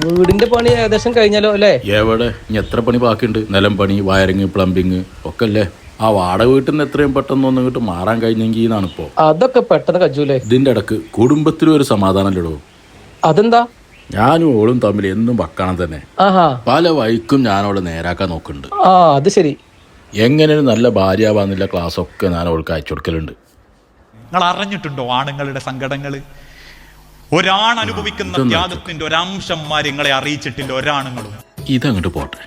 വീടിന്റെ പണി ഏകദേശം കഴിഞ്ഞാലോ അല്ലേ? എവിടെ ഇനി എത്ര പണി ബാക്കിയുണ്ട്? നിലം പണി, വയറിങ്, പ്ലംബിങ് ഒക്കെ അല്ലേ. ആ വാടക വീട്ടിൽ നിന്ന് എത്രയും പെട്ടെന്ന് ഒന്ന് ഇങ്ങോട്ട് മാറാൻ കഴിഞ്ഞെങ്കിൽ എന്നാണ് ഇപ്പോ. അതൊക്കെ പെട്ടെന്ന് കജൂലേ. ഇതിന്റെ ഇടക്ക് കുടുംബത്തിലും ഒരു സമാധാനമില്ലടോ. അതെന്താ? ഞാനും ഓളും തമ്മിൽ എന്നും വക്കണം തന്നെ. പല വഴിക്കും ഞാനവളെ നേരാക്കാൻ നോക്കുന്നുണ്ട്. അത് ശരി. എങ്ങനെ നല്ല ഭാര്യയാവാന്നില്ല ക്ലാസ് ഒക്കെ ഞാൻ അവൾക്ക് അയച്ചു കൊടുക്കലുണ്ട്. നിങ്ങൾ അറിഞ്ഞിട്ടുണ്ടോ ആണുങ്ങളുടെ സങ്കടങ്ങൾ? ഒരാൺ അനുഭവിക്കുന്ന ത്യാഗത്തിന്റെ ഒരംശംമാരെ നിങ്ങളെ അറിയിച്ചിട്ടില്ല ഒരാണുങ്ങളും. ഇതങ്ങോട്ട് പോട്ടെ.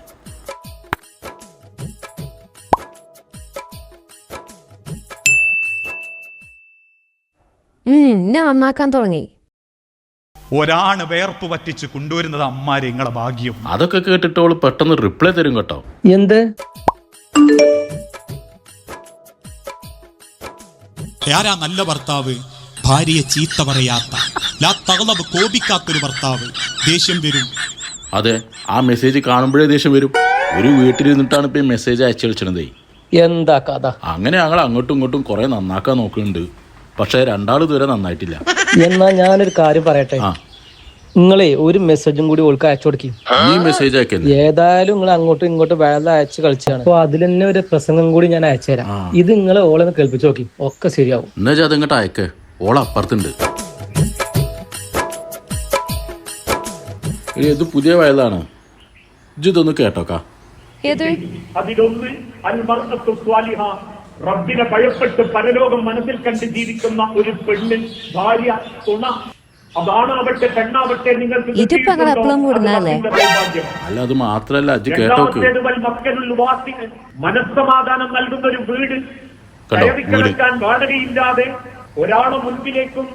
നന്നാക്കാൻ തുടങ്ങി. ഒരാണ് വേർപ്പ് പറ്റിച്ച് കൊണ്ടുവരുന്നത് അമ്മാരെ നിങ്ങളെ ഭാഗ്യം. അതൊക്കെ കേട്ടിട്ട് അവള് പെട്ടെന്ന് റിപ്ലൈ തരും കേട്ടോ. എന്ത്? ആരാ നല്ല ഭർത്താവ്? ഭാര്യയെ ചീത്ത പറയാത്ത, കോപിക്കാത്തൊരു ഭർത്താവ്. ദേഷ്യം വരും. അതെ, ആ മെസ്സേജ് കാണുമ്പോഴേ ദേഷ്യം വരും. ഒരു വീട്ടിലിരുന്നിട്ടാണ് ഇപ്പൊ ഈ മെസ്സേജ് അയച്ചു കളിച്ചതേ. എന്താ കഥ? അങ്ങനെ ഞങ്ങൾ അങ്ങോട്ടും ഇങ്ങോട്ടും കുറെ നന്നാക്കാൻ നോക്കുന്നുണ്ട്. പക്ഷെ രണ്ടാൾ ഇതുവരെ നന്നായിട്ടില്ല. എന്നാ ഞാനൊരു കാര്യം പറയട്ടെ. നിങ്ങളെ ഒരു മെസ്സേജും കൂടി ഓൾക്ക് അയച്ചു കൊടുക്കും. ഈ മെസ്സേജ് അയക്കുന്നത് ഏതായാലും നിങ്ങൾ അങ്ങോട്ടും ഇങ്ങോട്ടും വെള്ളം അയച്ച് കളിച്ചാണ്. അപ്പൊ അതിൽ തന്നെ ഒരു പ്രസംഗം കൂടി ഞാൻ അയച്ചുതരാം. ഇത് നിങ്ങളെ ഓളെ കേൾപ്പിച്ചു നോക്കി, ഒക്കെ ശരിയാവും. എന്നാ അത് ഇങ്ങോട്ട് അയക്കേ. ഓള അപ്പുറത്തുണ്ട്. ഇത് പുതിയ വയലാണ്. ഇതൊന്ന് കേട്ടോക്കാ. അതിലൊന്ന് അൽമർഅത്തു സ്വാലിഹ, റബ്ബിനെ ഭയപ്പെട്ട് പരലോകം മനസ്സിൽ കണ്ട് ജീവിക്കുന്ന ഒരു പെണ്ണ്, ഭാര്യ, തുണ. അതാണാവട്ടെ പെണ്ണാവട്ടെ നിങ്ങൾക്ക് അല്ല, അത് മാത്രല്ല അജ് കേട്ടോക്ക്. മനസ്സമാധാനം നൽകുന്ന ഒരു വീട്, കയറിക്കിടക്കാൻ വാടകയില്ലാതെ ഒരാളെ മുൻപിലേക്കും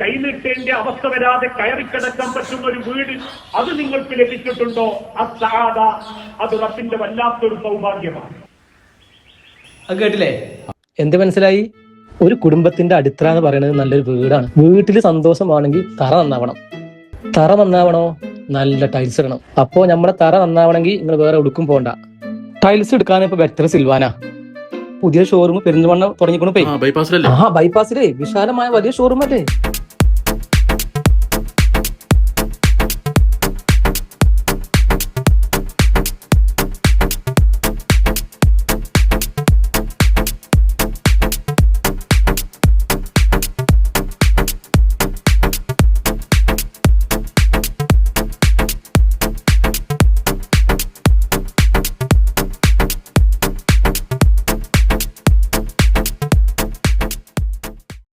കൈനീട്ടേണ്ട അവസ്ഥ വരാതെ കയറിക്കിടക്കാൻ പറ്റുന്ന ഒരു വീട്, അത് നിങ്ങൾക്ക് ലഭിച്ചിട്ടുണ്ടോ? അത് റബ്ബിന്റെ വല്ലാത്തൊരു സൗഭാഗ്യമാണ്. കേട്ടില്ലേ? എന്ത് മനസ്സിലായി? ഒരു കുടുംബത്തിന്റെ അടിത്തറ എന്ന് പറയുന്നത് നല്ലൊരു വീടാണ്. വീട്ടിൽ സന്തോഷമാണെങ്കിൽ തറ നന്നാവണം. തറ നന്നാവണോ? നല്ല ടൈൽസ് ഇടണം. അപ്പോ നമ്മുടെ തറ നന്നാവണമെങ്കിൽ നിങ്ങൾ വേറെ എടുക്കും പോണ്ട. ടൈൽസ് എടുക്കാൻ ഇപ്പൊ ബെറ്റർ സിൽവാന. പുതിയ ഷോറൂം പെരിന്തൽമണ്ണ തുടങ്ങിക്കണു. ബൈപ്പാസിലേ വിശാലമായ വലിയ ഷോറൂം അല്ലേ?